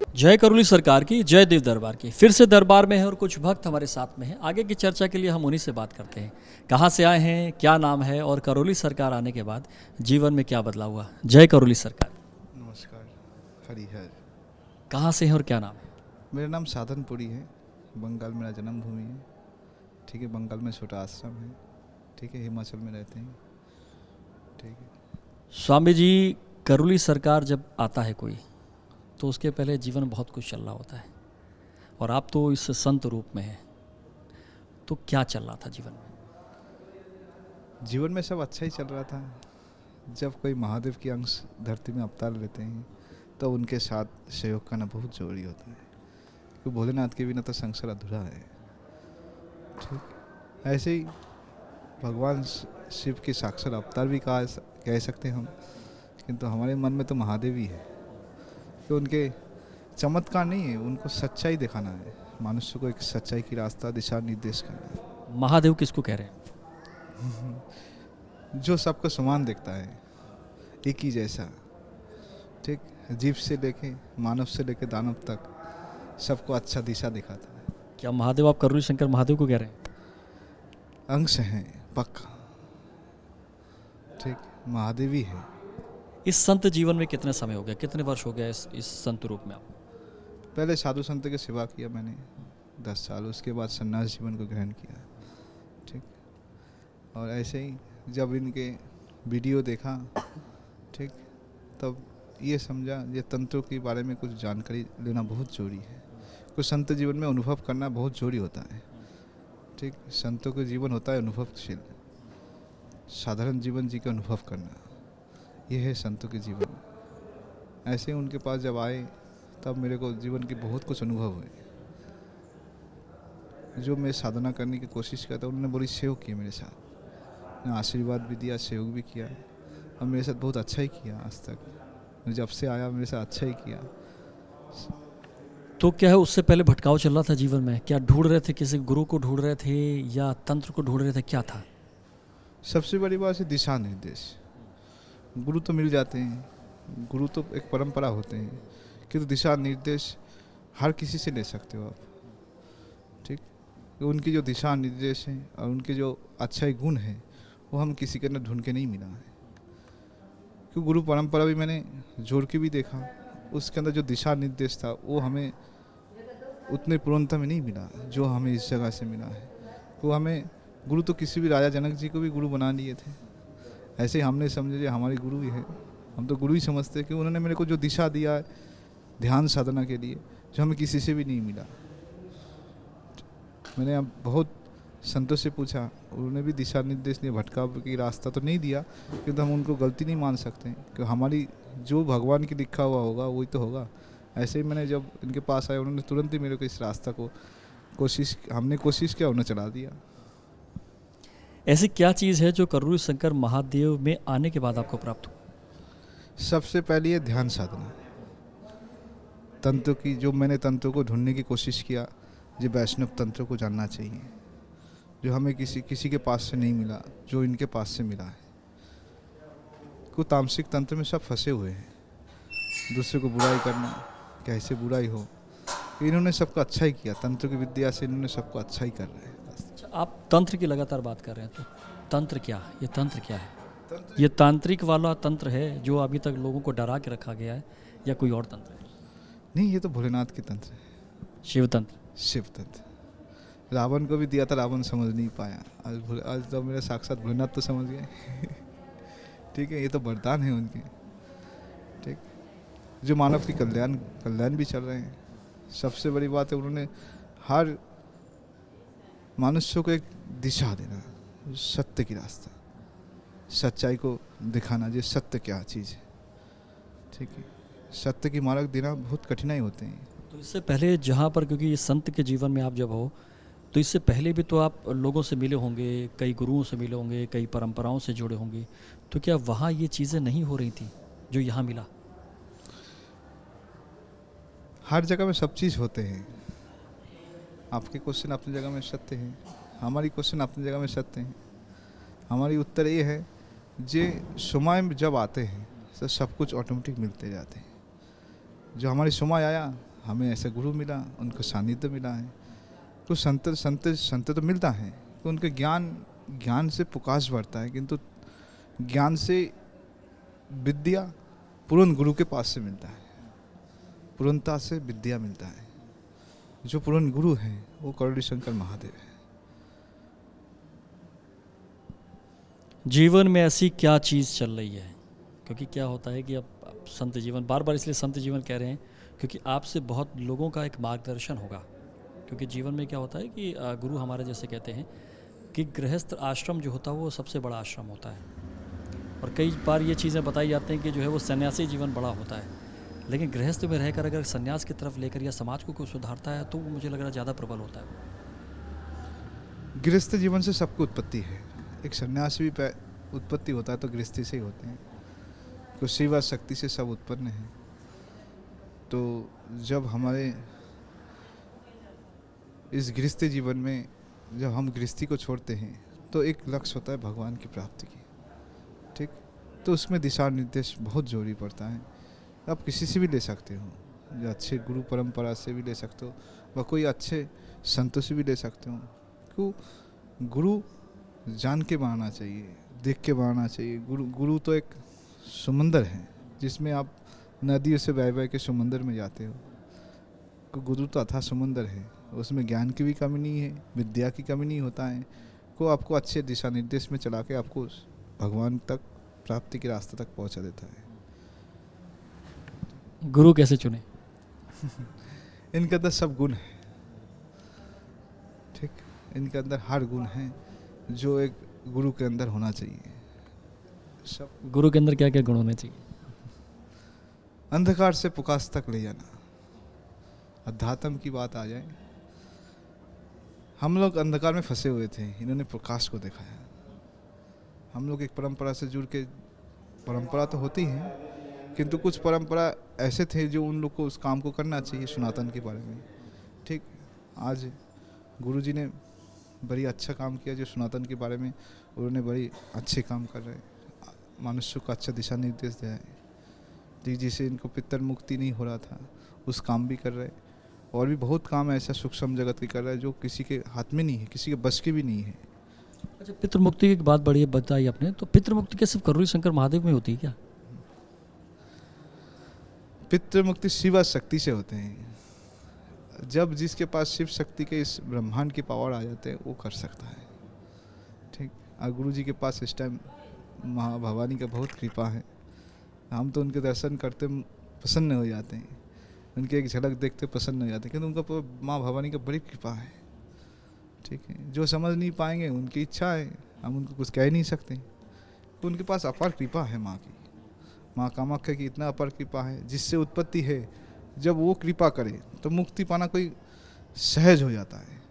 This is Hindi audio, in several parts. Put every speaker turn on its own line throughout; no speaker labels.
जय करोली सरकार की, जय देव दरबार की। फिर से दरबार में है और कुछ भक्त हमारे साथ में हैं। आगे की चर्चा के लिए हम उन्हीं से बात करते हैं। कहाँ से आए हैं, क्या नाम है और करोली सरकार आने के बाद जीवन में क्या बदलाव हुआ। जय करोली सरकार।
नमस्कार। हरिहर।
कहाँ से हैं और क्या नाम है।
मेरा नाम साधनपुरी है। बंगाल मेरा जन्मभूमि है। ठीक है, बंगाल में छोटा आश्रम है। ठीक है, हिमाचल में रहते हैं। ठीक है।
स्वामी जी, करोली सरकार जब आता है कोई, तो उसके पहले जीवन में बहुत कुछ चल रहा होता है और आप तो इस संत रूप में हैं, तो क्या चल रहा था जीवन में।
जीवन में सब अच्छा ही चल रहा था। जब कोई महादेव की अंश धरती में अवतार लेते हैं तो उनके साथ सहयोग करना बहुत ज़रूरी होता है, क्योंकि भोलेनाथ के बिना तो संसार अधूरा है। ठीक, ऐसे ही भगवान शिव के साक्षात अवतार भी कह सकते हैं हम, किंतु हमारे मन में तो महादेव ही है कि उनके चमत्कार नहीं है, उनको सच्चाई दिखाना है। मनुष्य को एक सच्चाई की रास्ता दिशा निर्देश करना है।
महादेव किसको कह रहे हैं।
जो सबको समान देखता है, एक ही जैसा। ठीक, जीव से लेके मानव से लेके दानव तक सबको अच्छा दिशा दिखाता है।
क्या महादेव, आप करोली शंकर महादेव को कह रहे हैं।
अंश हैं पक्का। ठीक, महादेव ही है।
इस संत जीवन में कितने समय हो गया, कितने वर्ष हो गया इस संत रूप में आप।
पहले साधु संत की सेवा किया मैंने 10 साल, उसके बाद सन्यास जीवन को ग्रहण किया। ठीक, और ऐसे ही जब इनके वीडियो देखा, ठीक, तब ये समझा ये तंत्रों के बारे में कुछ जानकारी लेना बहुत ज़रूरी है। कुछ संत जीवन में अनुभव करना बहुत ज़रूरी होता है। ठीक, संतों का जीवन होता है अनुभवशील, साधारण जीवन जी का अनुभव करना, यह है संतों के जीवन। ऐसे ही उनके पास जब आए तब मेरे को जीवन के बहुत कुछ अनुभव हुए। जो मैं साधना करने की कोशिश करता, उन्होंने बड़ी सहयोग की मेरे साथ, आशीर्वाद भी दिया, सहयोग भी किया और मेरे साथ बहुत अच्छा ही किया। आज तक जब से आया मेरे साथ अच्छा ही किया।
तो क्या है, उससे पहले भटकाव चल रहा था जीवन में, क्या ढूंढ रहे थे, किसी गुरु को ढूंढ रहे थे या तंत्र को ढूंढ रहे थे, क्या था।
सबसे बड़ी बात है दिशा निर्देश। गुरु तो मिल जाते हैं, गुरु तो एक परंपरा होते हैं, किंतु दिशा निर्देश हर किसी से ले सकते हो आप। ठीक, उनकी जो दिशा निर्देश हैं और उनके जो अच्छाई गुण हैं वो हम किसी के अंदर ढूंढ के नहीं मिला है। क्योंकि गुरु परंपरा भी मैंने जोड़ के भी देखा, उसके अंदर जो दिशा निर्देश था वो हमें उतने पूर्णता में नहीं मिला जो हमें इस जगह से मिला है। वो हमें गुरु तो किसी भी राजा जनक जी को भी गुरु बना लिए थे, ऐसे ही हमने समझे जो हमारे गुरु ही है, हम तो गुरु ही समझते हैं कि उन्होंने मेरे को जो दिशा दिया है ध्यान साधना के लिए, जो हमें किसी से भी नहीं मिला। मैंने अब बहुत संतों से पूछा, उन्होंने भी दिशा निर्देश दिया, भटकाव की रास्ता तो नहीं दिया, किंतु हम उनको गलती नहीं मान सकते कि हमारी जो भगवान की लिखा हुआ होगा वही तो होगा। ऐसे ही मैंने जब इनके पास आया, उन्होंने तुरंत ही मेरे को इस रास्ता को हमने कोशिश किया, उन्होंने चला दिया।
ऐसी क्या चीज़ है जो करोली शंकर महादेव में आने के बाद आपको प्राप्त हुआ।
सबसे पहले ये ध्यान साधना, तंत्र की जो मैंने तंत्रों को ढूंढने की कोशिश किया, जो वैष्णव तंत्र को जानना चाहिए, जो हमें किसी के पास से नहीं मिला, जो इनके पास से मिला है। को तामसिक तंत्र में सब फंसे हुए हैं, दूसरे को बुराई करना, कैसे बुराई हो। इन्होंने सबको अच्छा ही किया, तंत्र की विद्या से इन्होंने सबको अच्छा ही कर रहे हैं।
अच्छा, आप तंत्र की लगातार बात कर रहे हैं, तो तंत्र क्या, ये तंत्र क्या है। ये तांत्रिक वाला तंत्र है जो अभी तक लोगों को डरा के रखा गया है, या कोई और तंत्र है।
नहीं, ये तो भोलेनाथ के तंत्र है,
शिव तंत्र।
शिव तंत्र। रावण को भी दिया था, रावण समझ नहीं पाया। आज तो मेरे साक्षात भोलेनाथ तो समझ गए। ठीक है, ये तो वरदान है उनके। ठीक, जो मानव की कल्याण भी चल रहे हैं। सबसे बड़ी बात है, उन्होंने हर मनुष्य को एक दिशा देना, सत्य की रास्ता, सच्चाई को दिखाना, ये सत्य क्या चीज़ है। ठीक है, सत्य की मार्ग देना बहुत कठिनाई होते हैं।
तो इससे पहले जहाँ पर, क्योंकि ये संत के जीवन में आप जब हो, तो इससे पहले भी तो आप लोगों से मिले होंगे, कई गुरुओं से मिले होंगे, कई परंपराओं से जुड़े होंगे, तो क्या वहाँ ये चीज़ें नहीं हो रही थी जो यहाँ मिला।
हर जगह में सब चीज़ होते हैं। आपके क्वेश्चन अपनी जगह में सत्य हैं, हमारी क्वेश्चन अपनी जगह में सत्य हैं। हमारी उत्तर ये है, जे समय जब आते हैं तो सब कुछ ऑटोमेटिक मिलते जाते हैं। जो हमारी समय आया हमें ऐसा गुरु मिला, उनको सानिध्य मिला है। कुछ संत संत संत तो मिलता है तो उनके ज्ञान से प्रकाश बढ़ता है, किंतु ज्ञान से विद्या पूर्ण गुरु के पास से मिलता है, पूर्णता से विद्या मिलता है। जो पूर्ण गुरु हैं वो करोली शंकर महादेव है।
जीवन में ऐसी क्या चीज़ चल रही है? क्योंकि क्या होता है कि अब संत जीवन, बार बार इसलिए संत जीवन कह रहे हैं क्योंकि आपसे बहुत लोगों का एक मार्गदर्शन होगा। क्योंकि जीवन में क्या होता है कि गुरु हमारे जैसे कहते हैं कि गृहस्थ आश्रम जो होता है वो सबसे बड़ा आश्रम होता है। और कई बार ये चीज़ें बताई जाती हैं कि जो है वो सन्यासी जीवन बड़ा होता है, लेकिन गृहस्थ में रहकर अगर सन्यास की तरफ लेकर या समाज को कोई सुधारता है तो वो मुझे लग रहा है ज़्यादा प्रबल होता है।
गृहस्थ जीवन से सबकी उत्पत्ति है। एक सन्यासी भी उत्पत्ति होता है तो गृहस्थी से ही होते हैं। तो शिवा शक्ति से सब उत्पन्न है। तो जब हमारे इस गृहस्थी जीवन में जब हम गृहस्थी को छोड़ते हैं तो एक लक्ष्य होता है भगवान की प्राप्ति की, ठीक। तो उसमें दिशा निर्देश बहुत जरूरी पड़ता है। आप किसी से भी ले सकते हो, जो अच्छे गुरु परंपरा से भी ले सकते हो, व कोई अच्छे संतों से भी ले सकते हो। क्यों? गुरु जान के बनाना चाहिए, देख के बनाना चाहिए। गुरु तो एक समंदर है जिसमें आप नदियों से बह बह के समंदर में जाते हो। तो गुरु तो अथाह समंदर है, उसमें ज्ञान की भी कमी नहीं है, विद्या की कमी नहीं होता है। को आपको अच्छे दिशा निर्देश में चला के आपको भगवान तक प्राप्ति के रास्ते तक पहुंचा देता है।
गुरु कैसे चुने?
इनके अंदर सब गुण है, ठीक। इनके अंदर हर गुण है जो एक गुरु के अंदर होना चाहिए। सब
गुरु के अंदर क्या क्या गुण होने चाहिए?
अंधकार से प्रकाश तक ले जाना। अध्यात्म की बात आ जाए, हम लोग अंधकार में फंसे हुए थे, इन्होंने प्रकाश को दिखाया। हम लोग एक परंपरा से जुड़ के, परंपरा तो होती है किंतु कुछ परंपरा ऐसे थे जो उन लोग को उस काम को करना चाहिए सनातन के बारे में, ठीक। आज गुरुजी ने बड़ी अच्छा काम किया जो सनातन के बारे में उन्होंने बड़ी अच्छे काम कर रहे हैं, मनुष्य को अच्छा दिशा निर्देश दिया है, ठीक। जिसे इनको पितर मुक्ति नहीं हो रहा था उस काम भी कर रहे हैं। और भी बहुत काम ऐसा सूक्ष्म जगत की कर रहा है जो किसी के हाथ में नहीं है, किसी के बस की भी नहीं है।
अच्छा, पितृमुक्ति की बात बड़ी बताई आपने, तो पितृमुक्ति क्या सिर्फ करोली शंकर महादेव में होती है क्या?
पितृ मुक्ति शिवा शक्ति से होते हैं। जब जिसके पास शिव शक्ति के इस ब्रह्मांड की पावर आ जाते हैं वो कर सकता है, ठीक। और गुरु जी के पास इस टाइम माँ भवानी का बहुत कृपा है। हम तो उनके दर्शन करते प्रसन्न हो जाते हैं, उनकी एक झलक देखते प्रसन्न हो जाते हैं, क्योंकि उनका माँ भवानी का बड़ी कृपा है, ठीक है। जो समझ नहीं पाएंगे उनकी इच्छा है, हम उनको कुछ कह नहीं सकते। तो उनके पास अपार कृपा है माँ की, माँ कामाख्या की इतना अपार कृपा है जिससे उत्पत्ति है। जब वो कृपा करे तो मुक्ति पाना कोई सहज हो जाता है।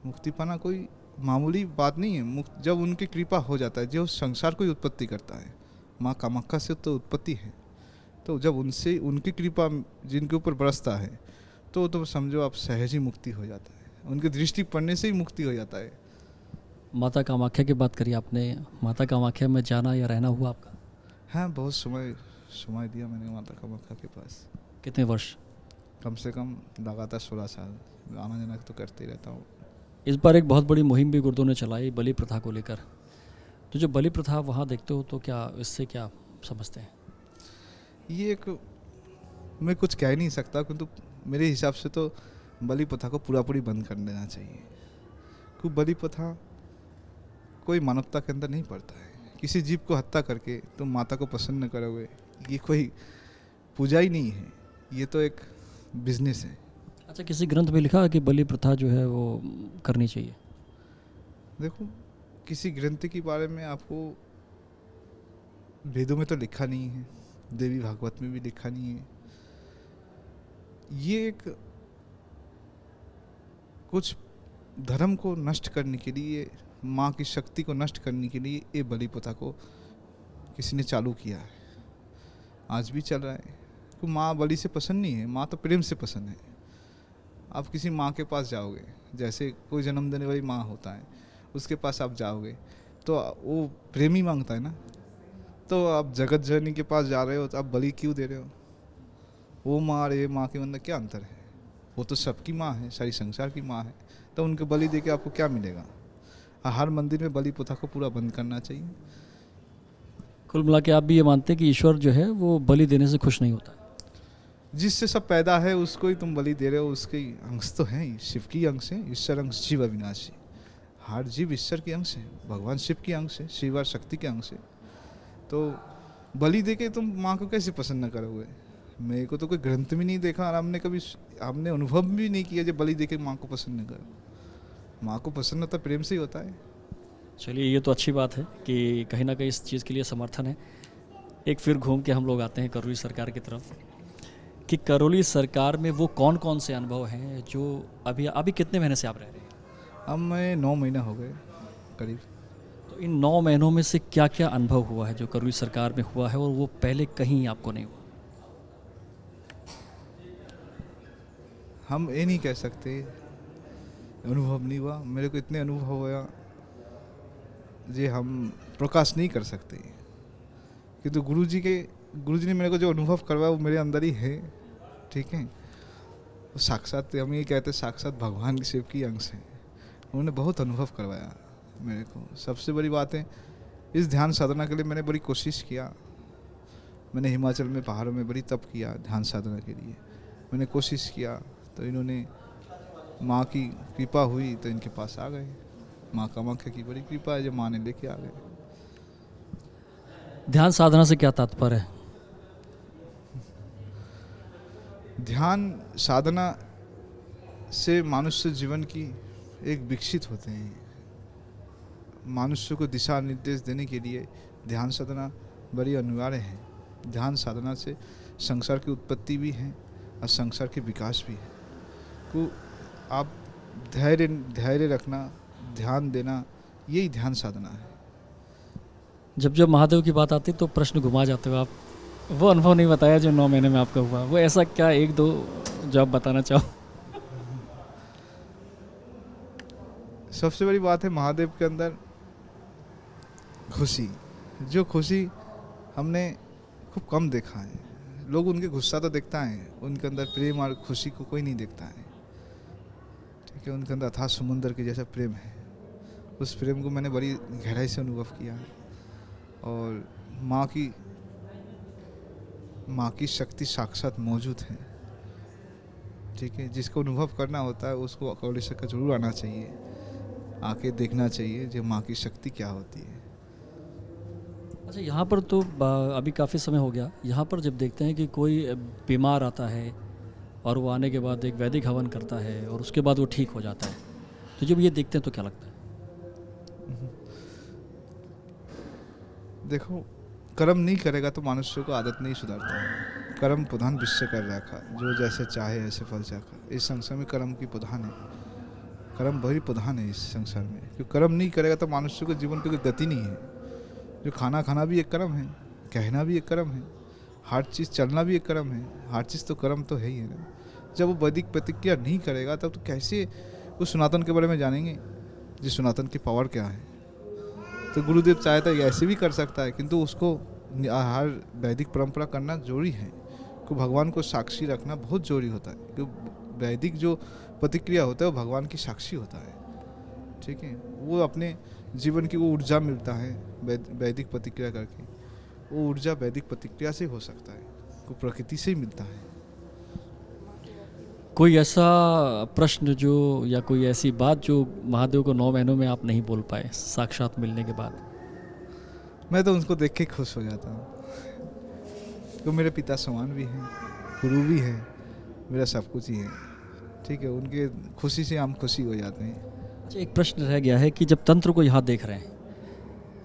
मुक्ति पाना कोई मामूली बात नहीं है। जब उनकी कृपा हो जाता है, जो संसार को ही उत्पत्ति करता है, माँ कामाख्या से तो उत्पत्ति है, तो जब उनसे उनकी कृपा जिनके ऊपर बरसता है तो समझो आप सहज ही मुक्ति हो जाता है, उनकी दृष्टि पड़ने से ही मुक्ति हो जाता है।
माता कामाख्या की बात करी आपने, माता कामाख्या में जाना या रहना हुआ आपका?
हाँ, बहुत समय दिया मैंने माता कामाख्या के पास।
कितने वर्ष?
कम से कम लगातार 16 साल आना जाना तो करते ही रहता हूँ।
इस बार एक बहुत बड़ी मुहिम भी गुरुओं ने चलाई बलि प्रथा को लेकर, तो जो बलि प्रथा वहाँ देखते हो तो क्या इससे क्या समझते हैं?
ये एक मैं कुछ कह नहीं सकता, किंतु मेरे हिसाब से तो बलि प्रथा को पूरी बंद कर देना चाहिए। क्योंकि बलि प्रथा कोई मानवता के अंदर नहीं पड़ता है। किसी जीव को हत्या करके तुम माता को प्रसन्न करोगे, ये कोई पूजा ही नहीं है, ये तो एक बिजनेस है।
अच्छा, किसी ग्रंथ में लिखा है कि बलि प्रथा जो है वो करनी चाहिए?
देखो, किसी ग्रंथ के बारे में आपको वेदों में तो लिखा नहीं है, देवी भागवत में भी लिखा नहीं है। ये एक कुछ धर्म को नष्ट करने के लिए, माँ की शक्ति को नष्ट करने के लिए ये बलि प्रथा को किसी ने चालू किया है। आज भी चल रहा है। तो माँ बलि से पसंद नहीं है, माँ तो प्रेम से पसंद है। आप किसी माँ के पास जाओगे, जैसे कोई जन्म देने वाली माँ होता है, उसके पास आप जाओगे तो वो प्रेम ही मांगता है ना। तो आप जगत जननी के पास जा रहे हो तो आप बलि क्यों दे रहे हो? वो माँ और ये माँ के अंदर क्या अंतर है? वो तो सबकी माँ है, सारी संसार की माँ है। तो उनके बलि दे के आपको क्या मिलेगा? हर मंदिर में बलि प्रथा को पूरा बंद करना चाहिए।
कुल मिला के आप भी ये मानते हैं कि ईश्वर जो है वो बलि देने से खुश नहीं होता है?
जिससे सब पैदा है उसको ही तुम बलि दे रहे हो, उसके ही अंश तो हैं ही, शिव की अंश है। ईश्वर अंश जीव अविनाशी, हर जीव ईश्वर के अंश है, भगवान शिव की अंश है, शिव और शक्ति के अंश है। तो बलि दे के तुम माँ को कैसे प्रसन्न करोगे? मेरे को तो कोई ग्रंथ भी नहीं देखा और हमने अनुभव भी नहीं किया जो बलि दे के माँ को प्रसन्न करो। माँ को प्रसन्न तो प्रेम से ही होता है।
चलिए, ये तो अच्छी बात है कि कहीं ना कहीं इस चीज़ के लिए समर्थन है। एक फिर घूम के हम लोग आते हैं करौली सरकार की तरफ, कि करौली सरकार में वो कौन कौन से अनुभव हैं जो अभी अभी कितने महीने से आप रह रहे हैं?
अब मैं 9 महीना हो गए करीब।
तो इन 9 महीनों में से क्या क्या अनुभव हुआ है जो करौली सरकार में हुआ है और वो पहले कहीं आपको नहीं हुआ?
हम ये नहीं कह सकते अनुभव नहीं हुआ, मेरे को इतने अनुभव हुआ जे हम प्रकाश नहीं कर सकते। किंतु गुरु जी ने मेरे को जो अनुभव करवाया वो मेरे अंदर ही है। ठीक है, वो साक्षात, हम ये कहते हैं साक्षात भगवान शिव की अंश है। उन्होंने बहुत अनुभव करवाया मेरे को। सबसे बड़ी बात है, इस ध्यान साधना के लिए मैंने बड़ी कोशिश किया। मैंने हिमाचल में पहाड़ों में बड़ी तप किया ध्यान साधना के लिए, मैंने कोशिश किया। तो इन्होंने, माँ की कृपा हुई तो इनके पास आ गए। माँ कामाख्या की बड़ी कृपा है जो माँ ने लेके आ गए।
ध्यान साधना से क्या तात्पर्य है?
ध्यान साधना से मनुष्य जीवन की एक विकसित होते हैं। मनुष्य को दिशा निर्देश देने के लिए ध्यान साधना बड़ी अनिवार्य है। ध्यान साधना से संसार की उत्पत्ति भी है और संसार के विकास भी है। तो आप धैर्य रखना, ध्यान देना, यही ध्यान साधना है।
जब जब महादेव की बात आती है तो प्रश्न घुमा जाते हो आप। वो अनुभव नहीं बताया जो 9 महीने में आपका हुआ, वो ऐसा क्या एक दो जो आप बताना चाहो?
सबसे बड़ी बात है महादेव के अंदर खुशी। जो खुशी हमने खूब कम देखा है। लोग उनके गुस्सा तो देखता है, उनके अंदर प्रेम और खुशी को कोई नहीं देखता है। ठीक है, उनके अंदर अथाह समुंदर के जैसा प्रेम है। उस प्रेम को मैंने बड़ी गहराई से अनुभव किया। और माँ की शक्ति साक्षात मौजूद है। ठीक है, जिसको अनुभव करना होता है उसको करौली सरकार जरूर आना चाहिए, आके देखना चाहिए जो माँ की शक्ति क्या होती है।
अच्छा, यहाँ पर तो अभी काफ़ी समय हो गया, यहाँ पर जब देखते हैं कि कोई बीमार आता है और वो आने के बाद एक वैदिक हवन करता है और उसके बाद वो ठीक हो जाता है, तो जब ये देखते हैं तो क्या लगता है?
देखो, कर्म नहीं करेगा तो मनुष्य को आदत नहीं सुधारता है। कर्म प्रधान विश्व कर रखा, जो जैसे चाहे ऐसे फल चाखा। इस संसार में कर्म की प्रधान है, कर्म बड़ी प्रधान है इस संसार में। क्योंकि कर्म नहीं करेगा तो मनुष्य को जीवन की कोई गति नहीं है। जो खाना भी एक कर्म है, कहना भी एक कर्म है, हर चीज़ चलना भी एक कर्म है। हर चीज़ तो कर्म तो है ही है ना। जब वो वैदिक प्रतिक्रिया नहीं करेगा तब तो कैसे उस सनातन के बारे में जानेंगे, जिस सनातन की पावर क्या है। तो गुरुदेव चाहता है ऐसे भी कर सकता है, किंतु उसको हर वैदिक परंपरा करना जरूरी है। क्योंकि भगवान को साक्षी रखना बहुत जरूरी होता है। क्योंकि वैदिक जो प्रतिक्रिया होता है वो भगवान की साक्षी होता है। ठीक है, वो अपने जीवन की वो ऊर्जा मिलता है वैदिक प्रतिक्रिया करके। वो ऊर्जा वैदिक प्रतिक्रिया से हो सकता है, वो प्रकृति से ही मिलता है।
कोई ऐसा प्रश्न जो या कोई ऐसी बात जो महादेव को 9 महीनों में आप नहीं बोल पाए साक्षात मिलने के बाद?
मैं तो उनको देख के खुश हो जाता हूँ। तो मेरे पिता समान भी हैं, गुरु भी हैं, मेरा सब कुछ ही है। ठीक है, उनके खुशी से हम खुशी हो जाते हैं।
अच्छा, एक प्रश्न रह गया है कि जब तंत्र को यहाँ देख रहे हैं,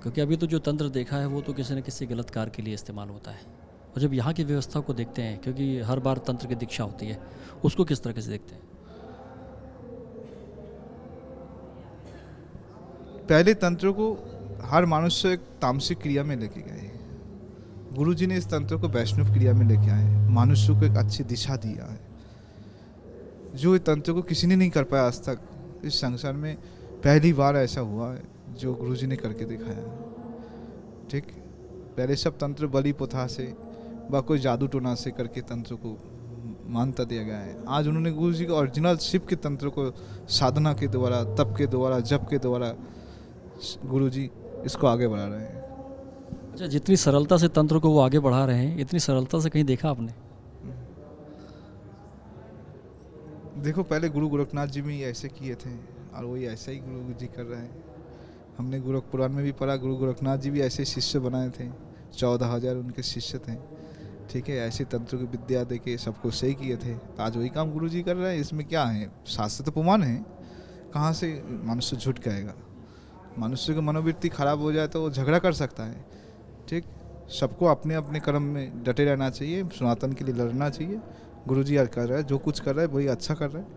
क्योंकि अभी तो जो तंत्र देखा है वो तो किसी न किसी गलत कार्य के लिए इस्तेमाल होता है, और जब यहाँ की व्यवस्था को देखते हैं, क्योंकि हर बार तंत्र की दीक्षा होती है, उसको किस तरह से देखते हैं?
पहले तंत्र को हर मनुष्य एक तामसिक क्रिया में लेके गए। गुरु जी ने इस तंत्र को वैष्णव क्रिया में लेके आए, मनुष्य को एक अच्छी दिशा दिया है जो इस तंत्र को किसी ने नहीं कर पाया आज तक। इस संसार में पहली बार ऐसा हुआ है जो गुरु जी ने करके दिखाया है। ठीक, पहले सब तंत्र बलि प्रथा से व कोई जादू टोना से करके तंत्र को मान्यता दिया गया है। आज उन्होंने गुरु जी के ओरिजिनल शिव के तंत्र को साधना के द्वारा, तप के द्वारा, जप के द्वारा गुरु जी इसको आगे बढ़ा रहे हैं।
अच्छा, जितनी सरलता से तंत्र को वो आगे बढ़ा रहे हैं, इतनी सरलता से कहीं देखा आपने?
देखो, पहले गुरु गोरखनाथ जी भी ऐसे किए थे और वही ऐसा ही गुरु जी कर रहे हैं। हमने गोरख पुराण में भी पढ़ा, गुरु गोरखनाथ जी भी ऐसे शिष्य बनाए थे, 14,000 उनके शिष्य थे। ठीक है, ऐसे तंत्र की विद्या दे के सबको सही किए थे। आज वही काम गुरु जी कर रहे हैं। इसमें क्या है, शास्त्र तो प्रमाण है। कहाँ से मनुष्य झूठ कहेगा? मनुष्य की मनोवृत्ति खराब हो जाए तो वो झगड़ा कर सकता है। ठीक, सबको अपने अपने कर्म में डटे रहना चाहिए, सनातन के लिए लड़ना चाहिए। गुरु जी आज कर रहे हैं, जो कुछ कर रहे हैं वही अच्छा कर रहे हैं,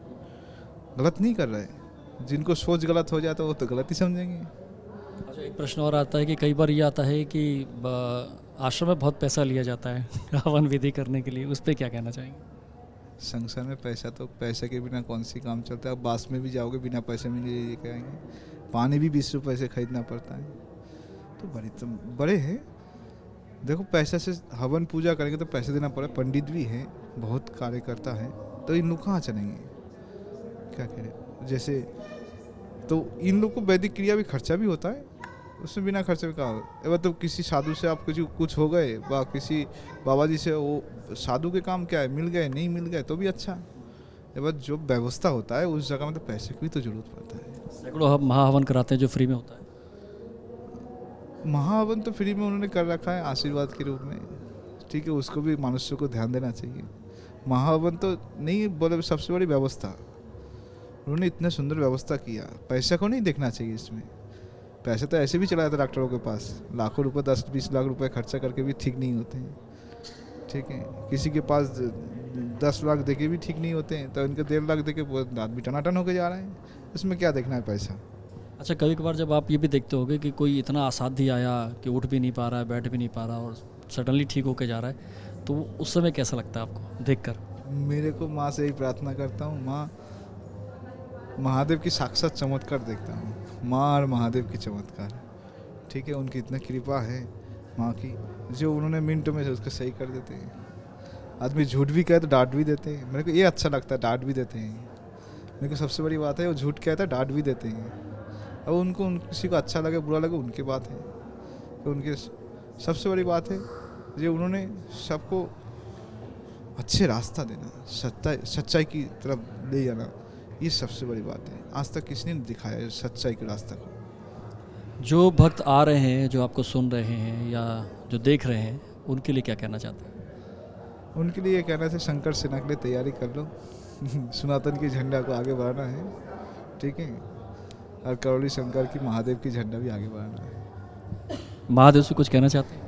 गलत नहीं कर रहे हैं। जिनको सोच गलत हो जाए तो वो तो गलत ही समझेंगे।
अच्छा, एक प्रश्न और आता है कि कई बार ये आता है कि आश्रम में बहुत पैसा लिया जाता है हवन विधि करने के लिए, उस पर क्या कहना चाहेंगे?
संसार में पैसा तो, पैसे के बिना कौन सी काम चलता है। आप बास में भी जाओगे बिना पैसे में नहीं लेके आएंगे। पानी भी 20 रुपये से खरीदना पड़ता है। तो बड़े हैं। देखो, पैसे से हवन पूजा करेंगे तो पैसे देना पड़े। पंडित भी है, बहुत कार्यकर्ता है, तो इन लोग कहाँ चलेंगे? क्या करें? जैसे तो इन लोग को वैदिक क्रिया भी खर्चा भी होता है, उसमें बिना खर्चे में कहाँ। एवं तो किसी साधु से आप कुछ हो गए, व किसी बाबा जी से, वो साधु के काम क्या है, मिल गए नहीं मिल गए तो भी अच्छा। एवं जो व्यवस्था होता है उस जगह में तो पैसे की भी तो जरूरत पड़ता है।
सैकड़ों हम महाहवन कराते हैं जो फ्री में होता है।
महाहवन तो फ्री में उन्होंने कर रखा है आशीर्वाद के रूप में। ठीक है, उसको भी मनुष्य को ध्यान देना चाहिए। महाहवन तो नहीं बोले, सबसे बड़ी व्यवस्था उन्होंने इतने सुंदर व्यवस्था किया। पैसा को नहीं देखना चाहिए इसमें। पैसे तो ऐसे भी चला जाता है डॉक्टरों के पास, लाखों रुपए, 10-20 लाख रुपए खर्चा करके भी ठीक नहीं होते हैं। ठीक है, किसी के पास 10 लाख देके भी ठीक नहीं होते हैं, तो इनके 1.5 लाख देके आदमी टनाटन होकर जा रहे हैं। इसमें क्या देखना है पैसा?
अच्छा, कभी कभार जब आप ये भी देखते होगे कि कोई इतना असाध्य आया कि उठ भी नहीं पा रहा है, बैठ भी नहीं पा रहा और सडनली ठीक होके जा रहा है, तो उस समय कैसा लगता है आपको देखकर?
मेरे को माँ से यही प्रार्थना करता हूँ, माँ, महादेव की साक्षात चमत्कार देखता हूँ। माँ और महादेव की चमत्कार। ठीक है, उनकी इतनी कृपा है माँ की, जो उन्होंने मिनटों में उसको सही कर देते हैं। आदमी झूठ भी कहे तो डांट भी देते हैं। मेरे को ये अच्छा लगता है, डांट भी देते हैं। मेरे को सबसे बड़ी बात है, वो झूठ कहता है, डांट भी देते हैं। अब उनको किसी को अच्छा लगे बुरा लगे उनकी बात है। तो उनके सबसे बड़ी बात है जो उन्होंने सबको अच्छे रास्ता देना, सच्चाई की तरफ ले जाना, ये सबसे बड़ी बात है। आज तक किसी ने दिखाया है सच्चाई के रास्ता को।
जो भक्त आ रहे हैं, जो आपको सुन रहे हैं या जो देख रहे हैं, उनके लिए क्या कहना चाहते हैं?
उनके लिए ये कहना है, शंकर सेना के लिए तैयारी कर लो। सनातन की झंडा को आगे बढ़ाना है। ठीक है, और करौली शंकर की, महादेव की झंडा भी आगे बढ़ाना है।
महादेव से कुछ कहना चाहते हैं?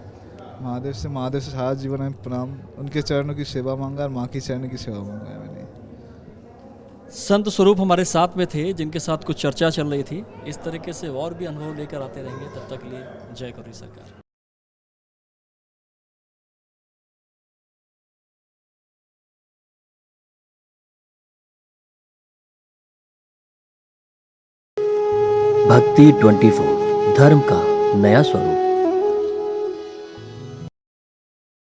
महादेव से सारा जीवन में प्रणाम। उनके चरणों की सेवा मांगा और माँ की चरणों की सेवा मांगा है मैंने।
संत स्वरूप हमारे साथ में थे, जिनके साथ कुछ चर्चा चल रही थी। इस तरीके से और भी अनुभव लेकर आते रहेंगे। तब तक के लिए जय करौली सरकार।
भक्ति 24 धर्म का नया स्वरूप।